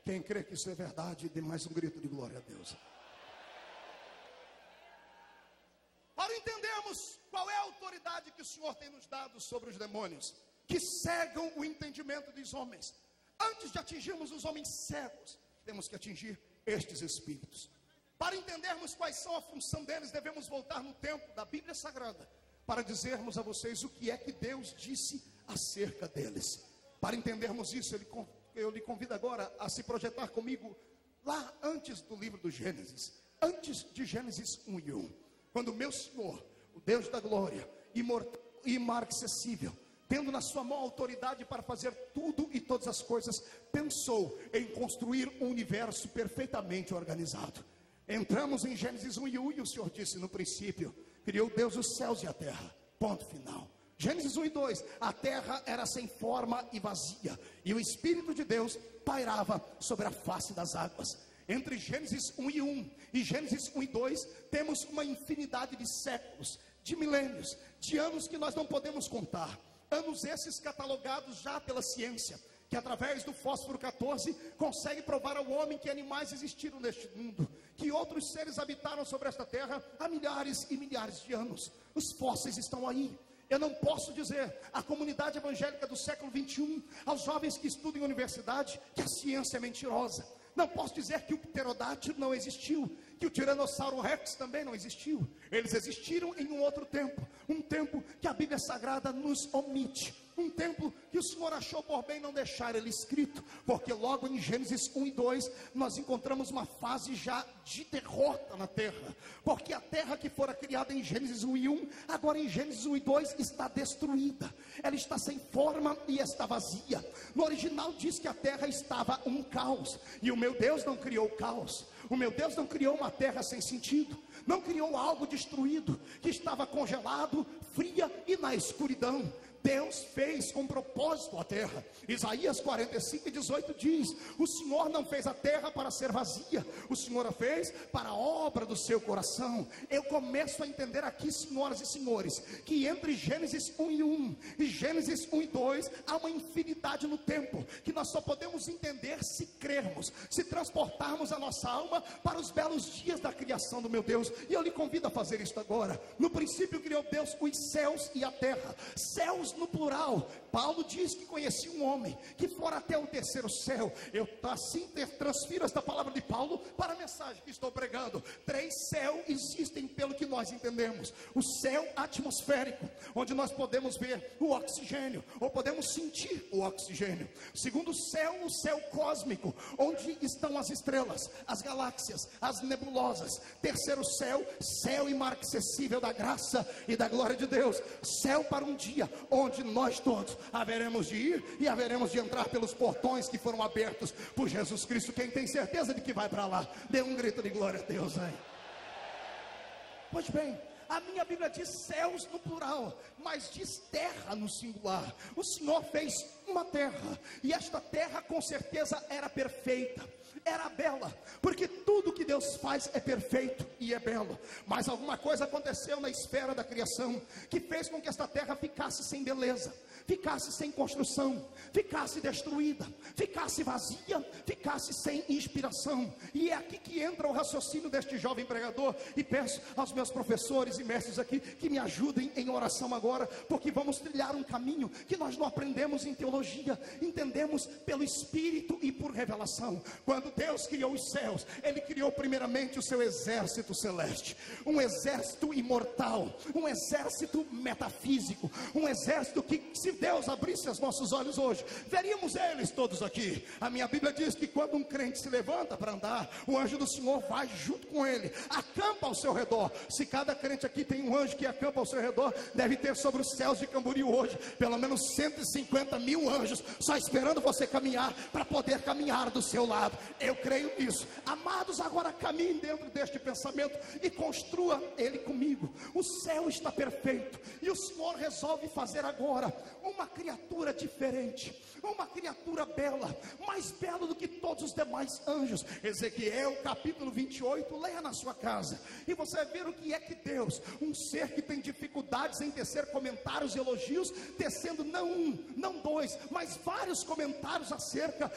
Quem crê que isso é verdade, dê mais um grito de glória a Deus. Para entendermos qual é a autoridade que o Senhor tem nos dado sobre os demônios, que cegam o entendimento dos homens. Antes de atingirmos os homens cegos, temos que atingir estes espíritos. Para entendermos quais são a função deles, devemos voltar no tempo da Bíblia Sagrada, para dizermos a vocês o que é que Deus disse acerca deles. Para entendermos isso, eu lhe convido agora a se projetar comigo lá antes do livro do Gênesis, antes de Gênesis 1:1, quando o meu Senhor, o Deus da glória, imortal e imarcessível, tendo na sua mão autoridade para fazer tudo e todas as coisas, pensou em construir um universo perfeitamente organizado. Entramos em Gênesis 1:1 e o Senhor disse: no princípio criou Deus os céus e a terra, ponto final. Gênesis 1:2, a terra era sem forma e vazia, e o Espírito de Deus pairava sobre a face das águas. Entre Gênesis 1:1 e Gênesis 1:2, temos uma infinidade de séculos, de milênios, de anos que nós não podemos contar. Anos esses catalogados já pela ciência, que através do fósforo 14 consegue provar ao homem que animais existiram neste mundo, que outros seres habitaram sobre esta terra há milhares e milhares de anos. Os fósseis estão aí. Eu não posso dizer à comunidade evangélica do século 21, aos jovens que estudam em universidade, que a ciência é mentirosa. Não posso dizer que o pterodátilo não existiu, que o tiranossauro rex também não existiu. Eles existiram em um outro tempo, um tempo que a Bíblia Sagrada nos omite, um tempo que o Senhor achou por bem não deixar ele escrito, porque logo em Gênesis 1:2 nós encontramos uma fase já de derrota na terra, porque a terra que fora criada em Gênesis 1:1, agora em Gênesis 1:2 está destruída, ela está sem forma e está vazia. No original diz que a terra estava um caos, e o meu Deus não criou caos, o meu Deus não criou uma terra sem sentido, não criou algo destruído, que estava congelado, fria e na escuridão. Deus fez com propósito a terra. Isaías 45:18 diz: o Senhor não fez a terra para ser vazia, o Senhor a fez para a obra do seu coração. Eu começo a entender aqui, senhoras e senhores, que entre Gênesis 1:1 e Gênesis 1:2 há uma infinidade no tempo, que nós só podemos entender se crermos, se transportarmos a nossa alma para os belos dias da criação do meu Deus. E eu lhe convido a fazer isto agora. No princípio criou Deus os céus e a terra, céus no plural. Paulo diz que conhecia um homem que fora até o terceiro céu. Eu assim transfiro esta palavra de Paulo para a mensagem que estou pregando. 3 céus existem pelo que nós entendemos: o céu atmosférico, onde nós podemos ver o oxigênio, ou podemos sentir o oxigênio. Segundo céu, o céu cósmico, onde estão as estrelas, as galáxias, as nebulosas. Terceiro céu, céu imarcessível da graça e da glória de Deus, céu para um dia onde nós todos haveremos de ir e haveremos de entrar pelos portões que foram abertos por Jesus Cristo. Quem tem certeza de que vai para lá, dê um grito de glória a Deus aí. Pois bem, a minha Bíblia diz céus no plural, mas diz terra no singular. O Senhor fez uma terra, e esta terra com certeza era perfeita, era bela, porque tudo que Deus faz é perfeito e é belo. Mas alguma coisa aconteceu na esfera da criação, que fez com que esta terra ficasse sem beleza, ficasse sem construção, ficasse destruída, ficasse vazia, ficasse sem inspiração. E é aqui que entra o raciocínio deste jovem pregador. E peço aos meus professores e mestres aqui que me ajudem em oração agora, porque vamos trilhar um caminho que nós não aprendemos em teologia, entendemos pelo Espírito e por revelação. Quando Deus criou os céus, Ele criou primeiramente o seu exército celeste, um exército imortal, um exército metafísico, um exército que, se Deus abrisse os nossos olhos hoje, veríamos eles todos aqui. A minha Bíblia diz que quando um crente se levanta para andar, o anjo do Senhor vai junto com ele, acampa ao seu redor. Se cada crente aqui tem um anjo que acampa ao seu redor, deve ter sobre os céus de Camboriú hoje pelo menos 150 mil anjos só esperando você caminhar, para poder caminhar do seu lado. Eu creio nisso. Amados, agora caminhem dentro deste pensamento e construa ele comigo. O céu está perfeito e o Senhor resolve fazer agora uma criatura diferente, uma criatura bela, mais bela do que todos os demais anjos. Ezequiel capítulo 28, leia na sua casa e você vai ver o que é que Deus, um ser que tem dificuldades em tecer comentários e elogios, tecendo não um, não dois, mas vários comentários acerca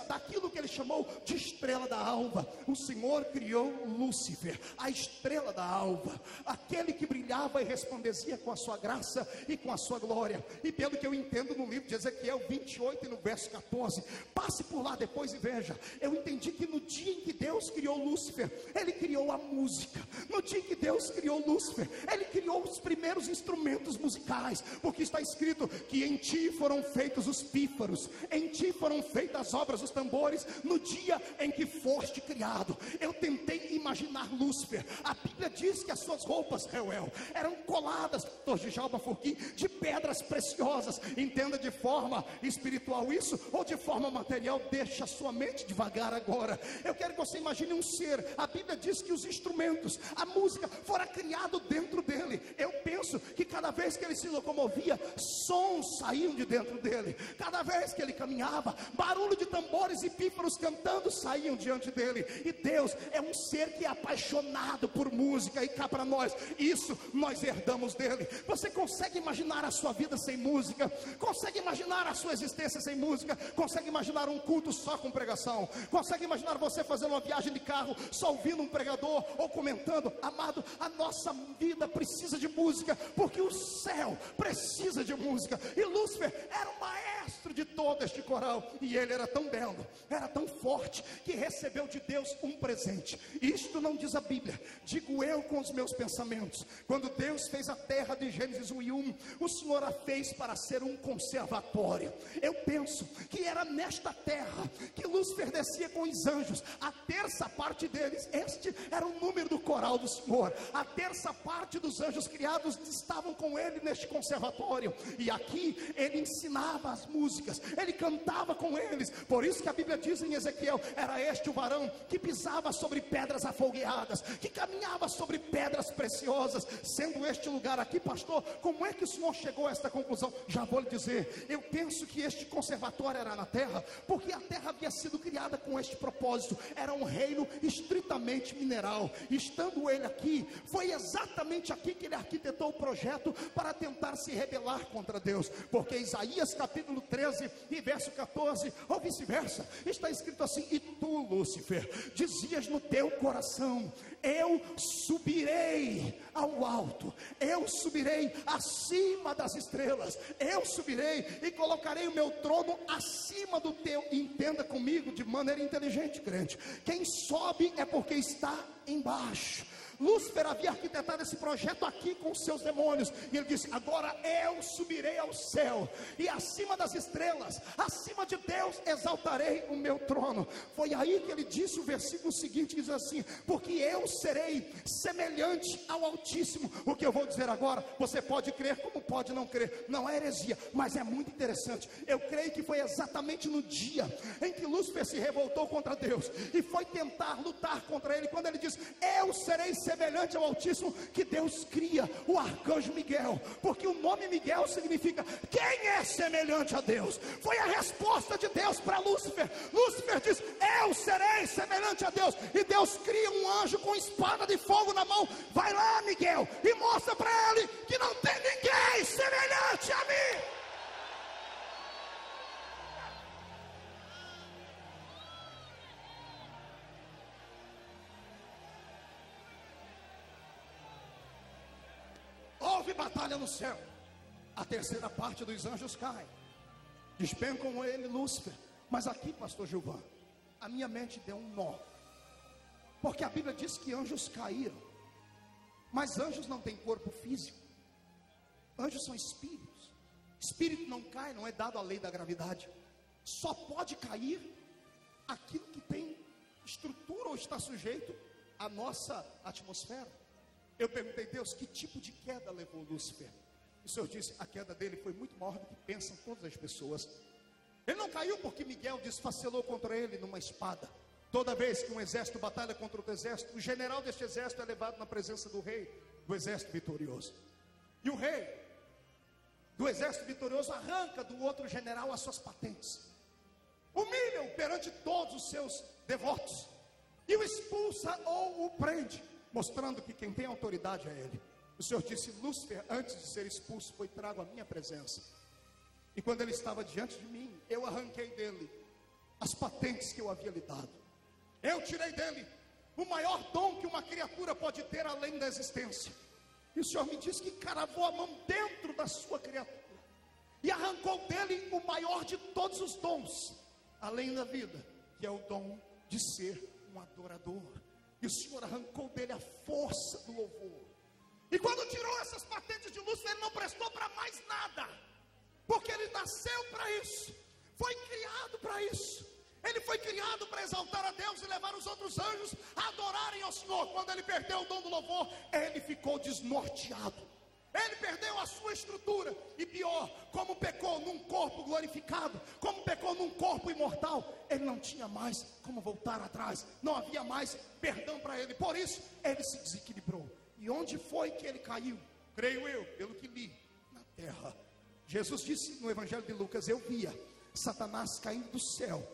daquilo que ele chamou de estrela da alva. O Senhor criou Lúcifer, a estrela da alva, aquele que brilhava e resplandecia com a sua graça e com a sua glória. E pelo que eu entendo no livro de Ezequiel 28 e no verso 14, passe por lá depois e veja, eu entendi que no dia em que Deus criou Lúcifer, ele criou a música. No dia em que Deus criou Lúcifer, ele criou os primeiros instrumentos musicais, porque está escrito que em ti foram feitos os pífaros, em ti foram feitas as obras dos tambores, no dia em que foste criado. Eu tentei imaginar Lúcifer. A Bíblia diz que as suas roupas, Reuel, eram coladas, de Djalma Furquim, de pedras preciosas. Entenda de forma espiritual isso, ou de forma material, deixa a sua mente devagar agora. Eu quero que você imagine um ser. A Bíblia diz que os instrumentos, a música, fora criado dentro dele. Eu penso que cada vez que ele se locomovia, sons saíam de dentro dele. Cada vez que ele caminhava, barulho de tambores e pífaros cantando saíam diante dele. E Deus é um ser que é apaixonado por música, e cá para nós, isso nós herdamos dele. Você consegue imaginar a sua vida sem música? Consegue imaginar a sua existência sem música? Consegue imaginar um culto só com pregação? Consegue imaginar você fazendo uma viagem de carro só ouvindo um pregador ou comentando? Amado, a nossa vida precisa de música, porque o céu precisa de música. E Lúcifer era o maestro de todo este coral, e ele era tão belo, era tão forte, que recebeu de Deus um presente. Isto não diz a Bíblia, digo eu com os meus pensamentos. Quando Deus fez a terra de Gênesis 1 e 1, o Senhor a fez para ser um conservatório. Eu penso que era nesta terra que Lúcifer descia com os anjos. A terça parte deles, este era o número do coral do Senhor. A terça parte dos anjos criados estavam com ele neste conservatório, e aqui ele ensinava as músicas, ele cantava com eles. Por isso que a Bíblia diz em Ezequiel, era este o varão que pisava sobre pedras afogueadas, que caminhava sobre pedras preciosas. Sendo este lugar aqui, pastor, como é que o senhor chegou a esta conclusão? Já vou lhe dizer. Eu penso que este conservatório era na terra, porque a terra havia sido criada com este propósito. Era um reino estritamente mineral. Estando ele aqui, foi exatamente aqui que ele arquitetou o projeto para tentar se rebelar contra Deus. Porque Isaías capítulo 13 e verso 14, ou vice-versa, está escrito assim: e tu, Lúcifer, dizias no teu coração, eu subirei ao alto, eu subirei acima das estrelas, eu subirei e colocarei o meu trono acima do teu. Entenda comigo de maneira inteligente, crente, quem sobe é porque está embaixo. Lúcifer havia arquitetado esse projeto aqui com os seus demônios, e ele disse: agora eu subirei ao céu, e acima das estrelas, acima de Deus, exaltarei o meu trono. Foi aí que ele disse o versículo seguinte, diz assim: porque eu serei semelhante ao Altíssimo. O que eu vou dizer agora, você pode crer como pode não crer, não é heresia, mas é muito interessante. Eu creio que foi exatamente no dia em que Lúcifer se revoltou contra Deus e foi tentar lutar contra ele, quando ele diz: eu serei semelhante ao Altíssimo, que Deus cria o arcanjo Miguel, porque o nome Miguel significa quem é semelhante a Deus. Foi a resposta de Deus para Lúcifer. Lúcifer diz: eu serei semelhante a Deus, e Deus cria um anjo com espada de fogo na mão. Vai lá, Miguel, e mostra para ele que não tem ninguém semelhante a mim. Houve batalha no céu. A terceira parte dos anjos cai, despencam com ele Lúcifer. Mas aqui, pastor Gilvan, a minha mente deu um nó, porque a Bíblia diz que anjos caíram, mas anjos não têm corpo físico. Anjos são espíritos. Espírito não cai, não é dado a lei da gravidade. Só pode cair aquilo que tem estrutura ou está sujeito à nossa atmosfera. Eu perguntei: Deus, que tipo de queda levou Lúcifer? O Senhor disse: a queda dele foi muito maior do que pensam todas as pessoas. Ele não caiu porque Miguel desfacelou contra ele numa espada. Toda vez que um exército batalha contra outro exército, o general deste exército é levado na presença do rei do exército vitorioso. E o rei do exército vitorioso arranca do outro general as suas patentes, humilha-o perante todos os seus devotos e o expulsa ou o prende, mostrando que quem tem autoridade é ele. O Senhor disse: Lúcifer, antes de ser expulso, foi trago à minha presença. E quando ele estava diante de mim, eu arranquei dele as patentes que eu havia lhe dado. Eu tirei dele o maior dom que uma criatura pode ter além da existência. E o Senhor me disse que cravou a mão dentro da sua criatura e arrancou dele o maior de todos os dons, além da vida, que é o dom de ser um adorador. E o Senhor arrancou dele a força do louvor. E quando tirou essas patentes de Lúcifer, ele não prestou para mais nada, porque ele nasceu para isso, foi criado para isso. Ele foi criado para exaltar a Deus e levar os outros anjos a adorarem ao Senhor. Quando ele perdeu o dom do louvor, ele ficou desnorteado. Ele perdeu a sua estrutura. E pior, como pecou num corpo glorificado, como pecou num corpo imortal, ele não tinha mais como voltar atrás. Não havia mais perdão para ele. Por isso, ele se desequilibrou. E onde foi que ele caiu? Creio eu, pelo que li, na terra. Jesus disse no Evangelho de Lucas: eu via Satanás caindo do céu